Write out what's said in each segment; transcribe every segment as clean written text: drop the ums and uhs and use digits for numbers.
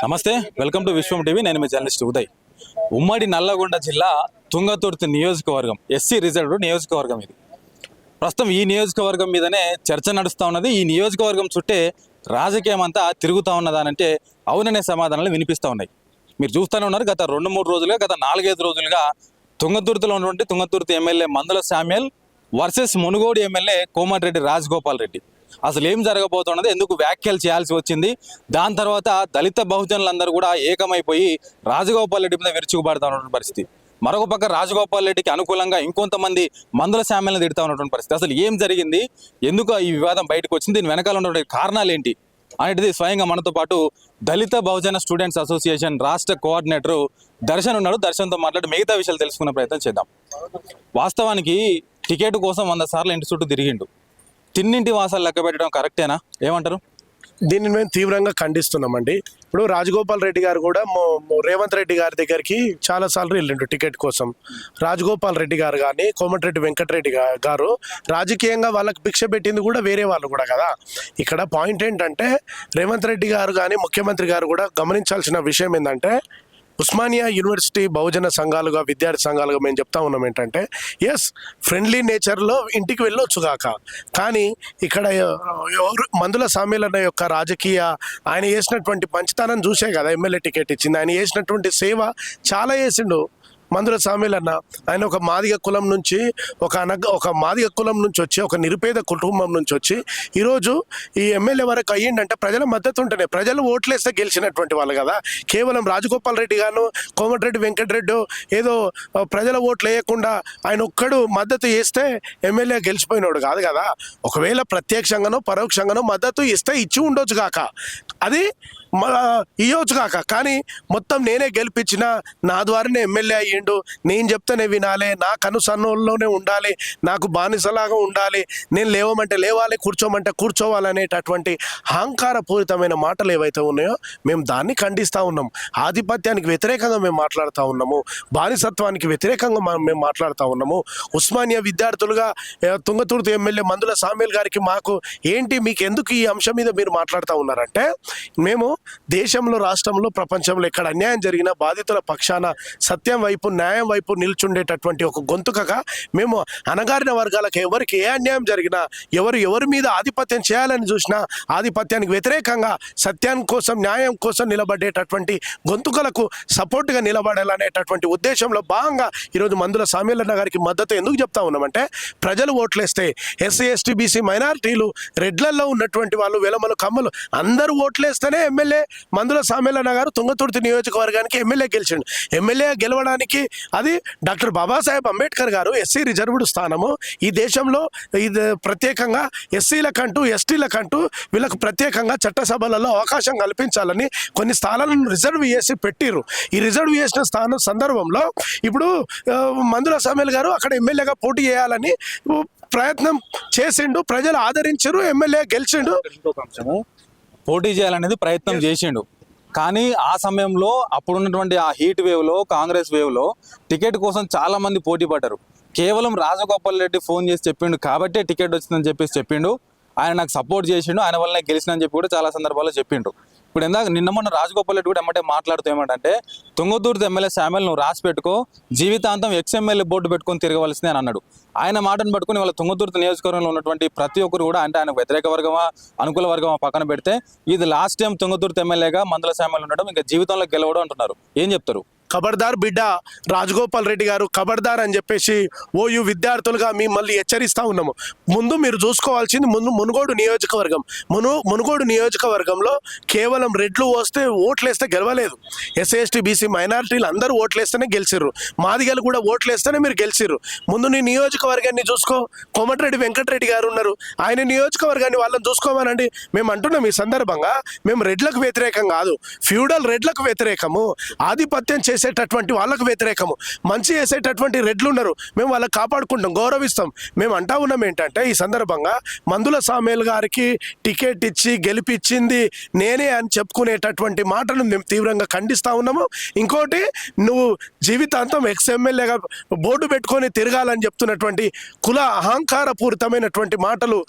నమస్తే, welcome to Vishwam TV. నేను మీ journalist Uday. ఉమ్మడి నల్లగొండ జిల్లా తుంగతుర్తి నియోజకవర్గం ఎస్సీ రిజర్వ్డ్ నియోజకవర్గం ఇది. ప్రస్తుతం ఈ నియోజకవర్గం మీదనే చర్చ నడుస్తూ ఉన్నది. ఈ నియోజకవర్గం చుట్టే రాజకీయం అంతా తిరుగుతూ ఉన్నదానంటే అవుననే సమాధానాలు వినిపిస్తూ ఉన్నాయి. మీరు చూస్తూనే ఉన్నారు, గత 2-3 రోజులుగా, గత 4-5 రోజులుగా తుంగతుర్తిలో ఉన్నటువంటి తుంగతుర్తి ఎమ్మెల్యే మందుల Samuel versus Munugode MLA Komatireddy Rajagopal Reddy. అసలు ఏం జరగబోతున్నది, ఎందుకు వ్యాఖ్యలు చేయాల్సి వచ్చింది, దాని తర్వాత దళిత బహుజనులందరూ కూడా ఏకమైపోయి రాజగోపాల్ రెడ్డి మీద విరుచుకుపడతా ఉన్నటువంటి పరిస్థితి. మరొక పక్క రాజగోపాల్ రెడ్డికి అనుకూలంగా ఇంకొంతమంది మందుల శామ్యాలను తిడతా ఉన్నటువంటి పరిస్థితి. అసలు ఏం జరిగింది, ఎందుకు ఈ వివాదం బయటకు వచ్చింది, దీని వెనకాల ఉన్నటువంటి కారణాలు ఏంటి అనేటిది స్వయంగా మనతో పాటు దళిత బహుజన స్టూడెంట్స్ అసోసియేషన్ రాష్ట్ర కోఆర్డినేటర్ దర్శన్ ఉన్నాడు. దర్శన్తో మాట్లాడి మిగతా విషయాలు తెలుసుకునే ప్రయత్నం చేద్దాం. వాస్తవానికి టికెట్ కోసం 100 సార్లు ఇంటి చుట్టూ తిరిగిండు. తిన్నింటి వాసాలు లెక్క పెట్టడం కరెక్టేనా, ఏమంటారు? దీన్ని మేము తీవ్రంగా ఖండిస్తున్నామండి. ఇప్పుడు రాజగోపాల్ రెడ్డి గారు కూడా రేవంత్ రెడ్డి గారి దగ్గరికి చాలాసార్లు వెళ్ళిండు టికెట్ కోసం. రాజగోపాల్ రెడ్డి గారు కానీ కోమటిరెడ్డి వెంకటరెడ్డి గారు రాజకీయంగా వాళ్ళకి భిక్ష పెట్టింది కూడా వేరే వాళ్ళు కూడా కదా. ఇక్కడ పాయింట్ ఏంటంటే రేవంత్ రెడ్డి గారు కానీ ముఖ్యమంత్రి గారు కూడా గమనించాల్సిన విషయం ఏంటంటే, ఉస్మానియా యూనివర్సిటీ బహుజన సంఘాలుగా, విద్యార్థి సంఘాలుగా మేము చెప్తా ఉన్నాం ఏంటంటే, ఎస్ ఫ్రెండ్లీ నేచర్లో ఇంటికి వెళ్ళొచ్చుగాక, కానీ ఇక్కడ మందుల సమ్మేళన యొక్క రాజకీయ ఆయన చేసినటువంటి మంచితనం చూసే కదా ఎమ్మెల్యే టికెట్ ఇచ్చింది. ఆయన చేసినటువంటి సేవ చాలా చేసిండు మందుల సమ్మేళన. ఆయన ఒక మాదిగ కులం నుంచి ఒక మాదిగ కులం నుంచి వచ్చి, ఒక నిరుపేద కుటుంబం నుంచి వచ్చి ఈరోజు ఈ ఎమ్మెల్యే వరకు అయ్యిందంటే ప్రజల మద్దతు ఉంటేనే. ప్రజలు ఓట్లేస్తే గెలిచినటువంటి వాళ్ళు కదా. కేవలం రాజగోపాల్ రెడ్డి గాను కోమటిరెడ్డి వెంకటరెడ్డి ఏదో ప్రజల ఓట్లు వేయకుండా ఆయన ఒక్కడు మద్దతు చేస్తే ఎమ్మెల్యే గెలిచిపోయినాడు కాదు కదా. ఒకవేళ ప్రత్యక్షంగానో పరోక్షంగానో మద్దతు ఇస్తే ఇచ్చి ఉండొచ్చు కాక, అది ఇవ్వచ్చు కాక, కానీ మొత్తం నేనే గెలిపించిన, నా ద్వారానే ఎమ్మెల్యే అయ్యిండు, నేను చెప్తేనే వినాలి, నా కనుసన్నోల్లోనే ఉండాలి, నాకు బానిసలాగా ఉండాలి, నేను లేవమంటే లేవాలి, కూర్చోమంటే కూర్చోవాలనేటటువంటి అహంకారపూరితమైన మాటలు ఏవైతే ఉన్నాయో మేము దాన్ని ఖండిస్తూ ఉన్నాం. ఆధిపత్యానికి వ్యతిరేకంగా మేము మాట్లాడుతూ ఉన్నాము, బానిసత్వానికి వ్యతిరేకంగా మేము మాట్లాడుతూ ఉన్నాము. ఉస్మానియా విద్యార్థులుగా తుంగతుర్తి ఎమ్మెల్యే మందుల శామ్యూల్ గారికి మాకు ఏంటి, మీకు ఎందుకు ఈ అంశం మీద మీరు మాట్లాడుతూ ఉన్నారంటే, మేము దేశంలో, రాష్ట్రంలో, ప్రపంచంలో ఎక్కడ అన్యాయం జరిగినా బాధితుల పక్షాన సత్యం వైపు, న్యాయం వైపు నిల్చుండేటటువంటి ఒక గొంతుకగా మేము అణగారిన వర్గాలకు ఎవరికి ఏ అన్యాయం జరిగినా, ఎవరి మీద ఆధిపత్యం చేయాలని చూసినా ఆధిపత్యానికి వ్యతిరేకంగా సత్యాన్ని కోసం, న్యాయం కోసం నిలబడేటటువంటి గొంతుకలకు సపోర్ట్గా నిలబడాలనేటటువంటి ఉద్దేశంలో భాగంగా ఈరోజు మందుల శామ్యూల్ గారికి మద్దతు ఎందుకు చెప్తా ఉన్నామంటే, ప్రజలు ఓట్లేస్తే ఎస్సీ, ఎస్టీ, బీసీ, మైనారిటీలు, రెడ్లలో ఉన్నటువంటి వాళ్ళు, వెలమలు, కమ్మలు అందరూ ఓట్లేస్తేనే ఎమ్మెల్యే మందుల శామ్యూల్ గారు తుంగతుర్తి నియోజకవర్గానికి ఎమ్మెల్యే గెలిచిండు. ఎమ్మెల్యే గెలవడానికి అది డాక్టర్ బాబాసాహెబ్ అంబేద్కర్ గారు ఎస్సీ రిజర్వ్డ్ స్థానము ఈ దేశంలో ఇది ప్రత్యేకంగా ఎస్సీలకంటూ, ఎస్టీలకంటూ వీళ్ళకు ప్రత్యేకంగా చట్టసభలలో అవకాశం కల్పించాలని కొన్ని స్థానాలను రిజర్వ్ చేసి పెట్టిరు. ఈ రిజర్వ్ చేసిన సందర్భంలో ఇప్పుడు మందుల శామ్యూల్ గారు అక్కడ ఎమ్మెల్యేగా పోటీ చేయాలని ప్రయత్నం చేసిండు, ప్రజలు ఆదరించారు, ఎమ్మెల్యే గెలిచిండు. పోటీ చేయాలనేది ప్రయత్నం చేసిండు, కానీ ఆ సమయంలో అప్పుడున్నటువంటి ఆ హీట్ వేవ్లో, కాంగ్రెస్ వేవ్లో టికెట్ కోసం చాలా మంది పోటీ పడ్డారు. కేవలం రాజగోపాల్ రెడ్డి ఫోన్ చేసి చెప్పిండు కాబట్టే టికెట్ వచ్చిందని చెప్పేసి చెప్పిండు. ఆయన నాకు సపోర్ట్ చేసిండు, ఆయన వల్ల గెలిచినని చెప్పి కూడా చాలా సందర్భాల్లో చెప్పిండు. ఇప్పుడు నిన్న మొన్న రాజగోపాల్ రెడ్డి కూడా ఎమ్మటే మాట్లాడుతూ ఏమంటే, తుంగతుర్తి ఎమ్మెల్యే శామ్యూల్ నువ్వు రాసి పెట్టుకో, జీవితాంతం ఎక్స్ఎమ్మెల్యే బోర్డు పెట్టుకొని తిరగవలసిందే అని అన్నాడు. ఆయన మాటను పట్టుకుని వాళ్ళ తుంగతుర్తి నియోజకవర్గంలో ఉన్నటువంటి ప్రతి ఒక్కరు కూడా, అంటే ఆయన వ్యతిరేక వర్గమా అనుకూల వర్గమా పక్కన పెడితే, ఇది లాస్ట్ టైం తుంగతుర్తి ఎమ్మెల్యేగా మందుల శామ్యూల్ ఉండడం, ఇంకా జీవితంలో గెలవడం అంటున్నారు. ఏం చెప్తారు? ఖబర్దార్ బిడ్డ రాజగోపాల్ రెడ్డి గారు, ఖబర్దార్ అని చెప్పేసి ఓయూ విద్యార్థులుగా మిమ్మల్ని హెచ్చరిస్తూ ఉన్నాము. ముందు మీరు చూసుకోవాల్సింది మునుగోడు నియోజకవర్గం. మునుగోడు నియోజకవర్గంలో కేవలం రెడ్లు వస్తే ఓట్లేస్తే గెలవలేదు. ఎస్సీ, ఎస్టీ, బీసీ, మైనారిటీలు అందరూ ఓట్లేస్తేనే గెలిచిర్రు. మాదిగలు కూడా ఓట్లేస్తేనే మీరు గెలిచిర్రు. ముందు నీ నియోజకవర్గాన్ని చూసుకో. కోమటిరెడ్డి వెంకటరెడ్డి గారు ఉన్నారు, ఆయన నియోజకవర్గాన్ని వాళ్ళని చూసుకోమనండి. మేము అంటున్నాం ఈ సందర్భంగా, మేము రెడ్లకు వ్యతిరేకం కాదు, ఫ్యూడల్ రెడ్లకు వ్యతిరేకము, ఆధిపత్యం చేసేటటువంటి వాళ్ళకు వ్యతిరేకము. మంచి చేసేటటువంటి రెడ్లు ఉన్నారు, మేము వాళ్ళకి కాపాడుకుంటాం, గౌరవిస్తాం. మేము అంటా ఉన్నాం ఏంటంటే, ఈ సందర్భంగా మందుల శామ్యూల్ గారికి టికెట్ ఇచ్చి గెలిపించింది నేనే అని చెప్పుకునేటటువంటి మాటను మేము తీవ్రంగా ఖండిస్తూ ఉన్నాము. ఇంకోటి, నువ్వు జీవితాంతం ఎక్స్ఎమ్మెల్యేగా బోర్డు పెట్టుకొని తిరగాలని చెప్తున్నటువంటి కుల అహంకారపూరితమైనటువంటి మాటలు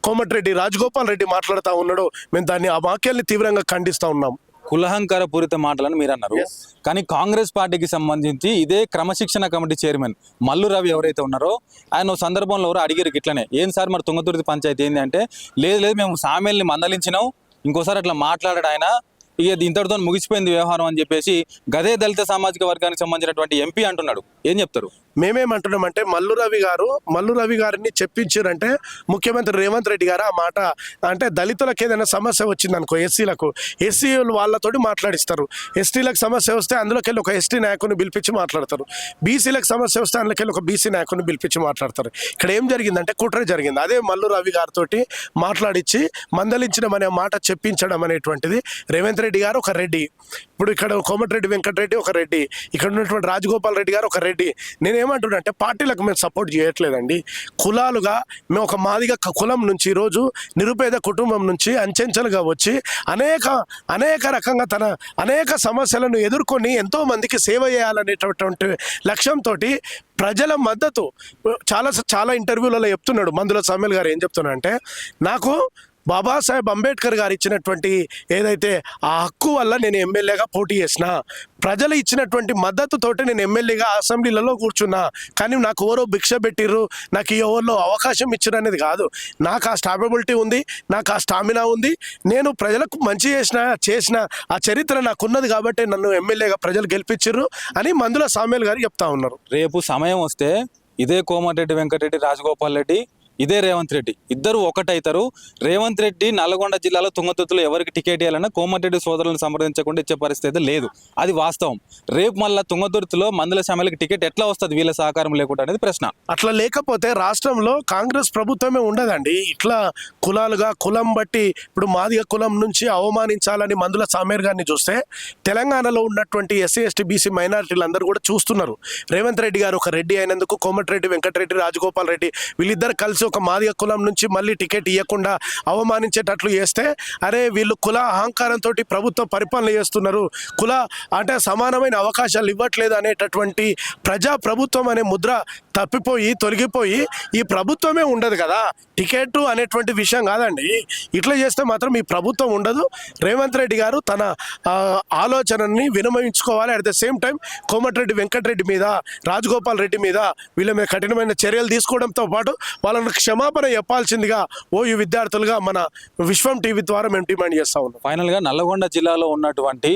కోమటిరెడ్డి రాజగోపాల్ రెడ్డి మాట్లాడుతూ ఉన్నాడు. మేము ఆ వాక్యాల్ని తీవ్రంగా ఖండిస్తూ ఉన్నాం. కులహంకార పూరిత మాటలను మీరు అన్నారు. కానీ కాంగ్రెస్ పార్టీకి సంబంధించి ఇదే క్రమశిక్షణ కమిటీ చైర్మన్ మల్లు రవి ఎవరైతే ఉన్నారో ఆయన ఓ సందర్భంలో ఎవరు అడిగారు ఇట్లనే, ఏం సార్ మరి తుంగతుర్తి పంచాయతీ ఏంది అంటే, లేదు మేము సామెల్ని మందలించినాం, ఇంకోసారి అట్లా మాట్లాడాడు ఆయన, ఇక ఇంతటితో ముగిసిపోయింది వ్యవహారం అని చెప్పేసి గదే దళిత సామాజిక వర్గానికి సంబంధించినటువంటి ఎంపీ అంటున్నాడు. ఏం చెప్తారు? మేమేమంటున్నామంటే మల్లు రవి గారిని చెప్పించారంటే ముఖ్యమంత్రి రేవంత్ రెడ్డి గారు ఆ మాట అంటే దళితులకు ఏదైనా సమస్య వచ్చిందనుకో, ఎస్సీ వాళ్ళతోటి మాట్లాడిస్తారు. ఎస్టీలకు సమస్య వస్తే అందులోకి వెళ్ళి ఒక ఎస్టీ నాయకుని పిలిపించి మాట్లాడతారు. బీసీలకు సమస్య వస్తే అందులోకి వెళ్ళి ఒక బీసీ నాయకుని పిలిపించి మాట్లాడతారు. ఇక్కడ ఏం జరిగిందంటే కుట్ర జరిగింది. అదే మల్లు రవి గారితో మాట్లాడించి మందలించడం అనే మాట చెప్పించడం అనేటువంటిది. రేవంత్ రెడ్డి గారు ఒక రెడ్డి, ఇప్పుడు ఇక్కడ కోమటిరెడ్డి వెంకటరెడ్డి ఒక రెడ్డి, ఇక్కడ ఉన్నటువంటి రాజగోపాల్ రెడ్డి గారు ఒక రెడ్డి. నేనేమంటున్నా అంటే పార్టీలకు మేము సపోర్ట్ చేయట్లేదండి. కులాలుగా మేము ఒక మాదిగ కులం నుంచి ఈరోజు నిరుపేద కుటుంబం నుంచి అంచెంచెలుగా వచ్చి అనేక రకంగా తన అనేక సమస్యలను ఎదుర్కొని ఎంతో మందికి సేవ చేయాలనేటటువంటి లక్ష్యంతో ప్రజల మద్దతు చాలా ఇంటర్వ్యూలలో చెప్తున్నాడు. మందుల సామ్యుల్ గారు ఏం చెప్తున్నా అంటే, నాకు బాబాసాహెబ్ అంబేద్కర్ గారు ఇచ్చినటువంటి ఏదైతే ఆ హక్కు వల్ల నేను ఎమ్మెల్యేగా పోటీ చేసిన, ప్రజలు ఇచ్చినటువంటి మద్దతుతోటి నేను ఎమ్మెల్యేగా అసెంబ్లీలలో కూర్చున్నా. కానీ నాకు ఎవరో భిక్ష పెట్టిర్రు, నాకు ఎవరిలో అవకాశం ఇచ్చారు అనేది కాదు. నాకు ఆ స్టాబిలిటీ ఉంది, నాకు ఆ స్టామినా ఉంది, నేను ప్రజలకు మంచి చేసిన ఆ చరిత్ర నాకున్నది కాబట్టి నన్ను ఎమ్మెల్యేగా ప్రజలు గెలిపించారు అని మందుల సామ్యుల్ గారు చెప్తా ఉన్నారు. రేపు సమయం వస్తే ఇదే కోమటిరెడ్డి వెంకటరెడ్డి, రాజగోపాల్ రెడ్డి, ఇదే రేవంత్ రెడ్డి ఇద్దరు ఒకటైతారు. రేవంత్ రెడ్డి నల్గొండ జిల్లాలో తుంగతుర్తిలో ఎవరికి టికెట్ ఇవ్వాలన్నా కోమటిరెడ్డి సోదరులను సంప్రదించకుండా ఇచ్చే పరిస్థితి లేదు. అది వాస్తవం. రేపు మళ్ళీ తుంగతుర్తిలో మందుల సమయాలకి టికెట్ ఎట్లా వస్తుంది వీళ్ళ సహకారం లేకుండా అనేది ప్రశ్న. అట్లా లేకపోతే రాష్ట్రంలో కాంగ్రెస్ ప్రభుత్వమే ఉండదండి. ఇట్లా కులాలుగా కులం బట్టి ఇప్పుడు మాదిగ కులం నుంచి అవమానించాలని మందుల సామేర్ గారిని చూస్తే తెలంగాణలో ఉన్నటువంటి ఎస్సీ ఎస్టీ బీసీ మైనారిటీలు అందరూ కూడా చూస్తున్నారు. రేవంత్ రెడ్డి గారు ఒక రెడ్డి అయినందుకు కోమటిరెడ్డి వెంకటరెడ్డి, రాజగోపాల్ రెడ్డి వీళ్ళిద్దరు కలిసి ఒక మాదిగ కులం నుంచి మళ్ళీ టికెట్ ఇవ్వకుండా అవమానించేటట్లు చేస్తే, అరే వీళ్ళు కుల అహంకారంతో ప్రభుత్వం పరిపాలన చేస్తున్నారు, కుల అంటే సమానమైన అవకాశాలు ఇవ్వట్లేదు అనేటటువంటి ప్రజా ప్రభుత్వం అనే ముద్ర తొలగిపోయి ఈ ప్రభుత్వమే ఉండదు కదా, టికెట్ అనేటువంటి విషయం కాదండి. ఇట్లా చేస్తే మాత్రం ఈ ప్రభుత్వం ఉండదు. రేవంత్ రెడ్డి గారు తన ఆలోచనని వినమించుకోవాలి. At the same time Komatireddy Venkatreddy మీద, రాజగోపాల్ రెడ్డి మీద వీళ్ళ మీద కఠినమైన చర్యలు తీసుకోవడంతో పాటు వాళ్ళను క్షమాపణ చెప్పాల్సిందిగా ఈ విద్యార్థులుగా మన విశ్వం టీవీ ద్వారా మేము డిమాండ్ చేస్తా ఉన్నాం. ఫైనల్గా నల్లగొండ జిల్లాలో ఉన్నటువంటి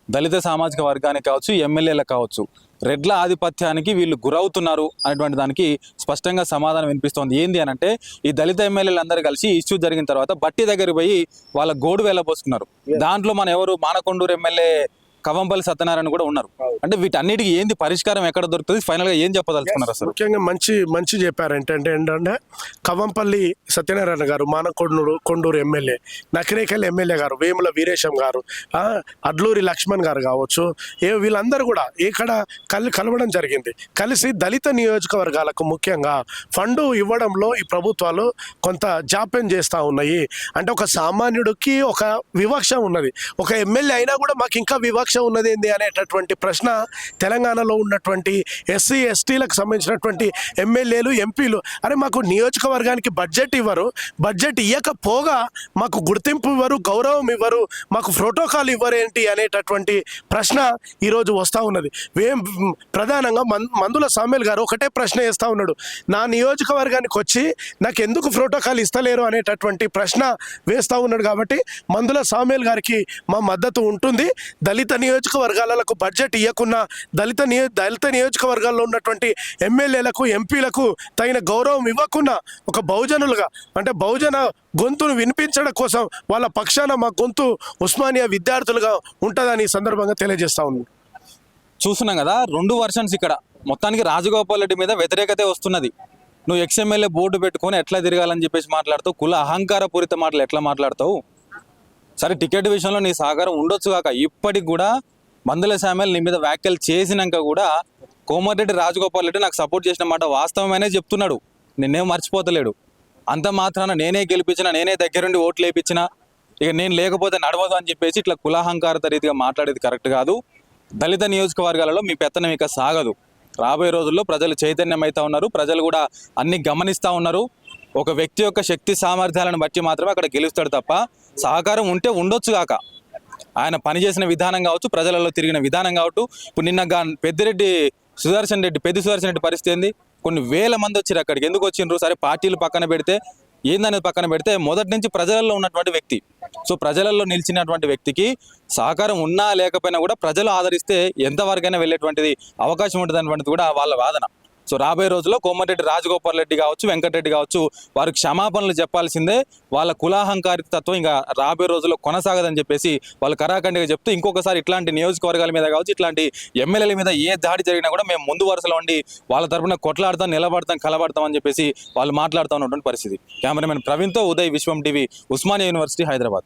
దళిత సామాజిక వర్గానికి కావచ్చు, ఎమ్మెల్యేలకు కావచ్చు, రెడ్ల ఆధిపత్యానికి వీళ్ళు గురవుతున్నారు అనేటువంటి దానికి స్పష్టంగా సమాధానం వినిపిస్తోంది. ఏంది అని అంటే, ఈ దళిత ఎమ్మెల్యేలు అందరూ కలిసి ఇష్యూ జరిగిన తర్వాత బట్టి దగ్గరికి పోయి వాళ్ళ గోడు వెళ్ళబోసుకున్నారు. దాంట్లో మన ఎవరు మానకొండూరు ఎమ్మెల్యే కవంపల్లి సత్యనారాయణ కూడా ఉన్నారు. అంటే వీటన్నిటికీ ఏంది పరిష్కారం ఎక్కడ దొరుకుతుంది? ఫైనల్ గా ఏం చెప్పదలుచుకున్నారు అసలు? ముఖ్యంగా మంచి చెప్పారంటే ఏంటంటే కవంపల్లి సత్యనారాయణ గారు, కొండూరు ఎమ్మెల్యే, నకిరేకల్ ఎమ్మెల్యే గారు, వేముల వీరేశం గారు, అడ్లూరి లక్ష్మణ్ గారు కావచ్చు, వీళ్ళందరూ కూడా ఇక్కడ కలవడం జరిగింది. కలిసి దళిత నియోజకవర్గాలకు ముఖ్యంగా ఫండు ఇవ్వడంలో ఈ ప్రభుత్వాలు కొంత జాప్యం చేస్తూ ఉన్నాయి. అంటే ఒక సామాన్యుడికి ఒక వివక్ష ఉన్నది. ఒక ఎమ్మెల్యే అయినా కూడా మాకు ఇంకా వివక్ష ఉన్నది ఏంది అనేటటువంటి ప్రశ్న తెలంగాణలో ఉన్నటువంటి ఎస్సీ ఎస్టీలకు సంబంధించినటువంటి ఎమ్మెల్యేలు, ఎంపీలు, అరే మాకు నియోజకవర్గానికి బడ్జెట్ ఇవ్వరు, బడ్జెట్ ఇవ్వకపోగా మాకు గుర్తింపు ఇవ్వరు, గౌరవం ఇవ్వరు, మాకు ప్రోటోకాల్ ఇవ్వరేంటి అనేటటువంటి ప్రశ్న ఈరోజు వస్తూ ఉన్నది. ప్రధానంగా మందుల సామ్యుల్ గారు ఒకటే ప్రశ్న వేస్తూ ఉన్నాడు, నా నియోజకవర్గానికి వచ్చి నాకు ఎందుకు ప్రోటోకాల్ ఇస్తలేరు అనేటటువంటి ప్రశ్న వేస్తూ ఉన్నాడు. కాబట్టి మందుల సామ్యుల్ గారికి మా మద్దతు ఉంటుంది. దళిత నియోజకవర్గాలకు బడ్జెట్ ఇవ్వకున్నా, దళిత నియోజకవర్గాల్లో ఉన్నటువంటి ఎమ్మెల్యేలకు, ఎంపీలకు తగిన గౌరవం ఇవ్వకున్నా, ఒక బహుజనులుగా అంటే బహుజన గొంతును వినిపించడం కోసం వాళ్ళ పక్షాన మా గొంతు ఉస్మానియా విద్యార్థులుగా ఉంటుందని ఈ సందర్భంగా తెలియజేస్తా ఉన్నాం. చూస్తున్నాం కదా, 2 వర్షన్స్ ఇక్కడ. మొత్తానికి రాజగోపాల్ రెడ్డి మీద వ్యతిరేకతే వస్తున్నది. నువ్వు ఎక్స్ఎమ్మెల్యే బోర్డు పెట్టుకొని ఎట్లా తిరగాలని చెప్పేసి మాట్లాడతావు, కుల అహంకార పూరిత మాటలు ఎట్లా మాట్లాడతావు? సరే టికెట్ విషయంలో నీ సహకారం ఉండొచ్చు కాక, ఇప్పటికి కూడా మందుల సామ్యుల్ నీ మీద వ్యాఖ్యలు చేసినాక కూడా కోమటిరెడ్డి రాజగోపాల్ రెడ్డి నాకు సపోర్ట్ చేసిన మాట వాస్తవమనే చెప్తున్నాడు, నిన్నేం మర్చిపోతలేడు. అంత మాత్రాన నేనే గెలిపించిన, నేనే దగ్గరుండి ఓట్లు వేయించిన, ఇక నేను లేకపోతే నడవదు అని చెప్పేసి ఇట్లా కులాహంకారత రీతిగా మాట్లాడేది కరెక్ట్ కాదు. దళిత నియోజకవర్గాలలో మీ పెత్తనం ఇక సాగదు. రాబోయే రోజుల్లో ప్రజలు చైతన్యం అవుతా ఉన్నారు, ప్రజలు కూడా అన్ని గమనిస్తూ ఉన్నారు. ఒక వ్యక్తి యొక్క శక్తి సామర్థ్యాలను బట్టి మాత్రమే అక్కడ గెలుస్తాడు తప్ప సహకారం ఉంటే ఉండొచ్చు కాక ఆయన పనిచేసిన విధానం కావచ్చు, ప్రజలలో తిరిగిన విధానం కావచ్చు. ఇప్పుడు నిన్న పెద్ది సుదర్శన్ రెడ్డి పరిస్థితి ఏంది? కొన్ని వేల మంది వచ్చారు అక్కడికి. ఎందుకు వచ్చిండ్రు? సరే పార్టీలు పక్కన పెడితే, ఏందనేది పక్కన పెడితే, మొదటి నుంచి ప్రజలలో ఉన్నటువంటి వ్యక్తి. సో ప్రజలలో నిలిచినటువంటి వ్యక్తికి సహకారం ఉన్నా లేకపోయినా కూడా ప్రజలు ఆదరిస్తే ఎంతవరకైనా వెళ్ళేటువంటిది అవకాశం ఉంటుంది అనేటువంటిది కూడా వాళ్ళ వాదన. సో రాబోయే రోజుల్లో కోమటిరెడ్డి రాజగోపాల్ రెడ్డి కావచ్చు, వెంకటరెడ్డి కావచ్చు, వారు క్షమాపణలు చెప్పాల్సిందే. వాళ్ళ కులాహంకారిత తత్వం ఇంకా రాబోయే రోజుల్లో కొనసాగదని చెప్పేసి వాళ్ళు కరాఖండిగా చెప్తూ, ఇంకొకసారి ఇట్లాంటి నియోజకవర్గాల మీద కావచ్చు, ఇట్లాంటి ఎమ్మెల్యేల మీద ఏ దాడి జరిగినా కూడా మేము ముందు వరుసలో ఉండి వాళ్ళ తరపున కొట్లాడతాం, నిలబడతాం, కలబడతాం అని చెప్పేసి వాళ్ళు మాట్లాడుతూ ఉన్నటువంటి పరిస్థితి. కెమెరామెన్ ప్రవీణ్తో ఉదయ్, విశ్వం టీవీ, ఉస్మానియా యూనివర్సిటీ, హైదరాబాద్.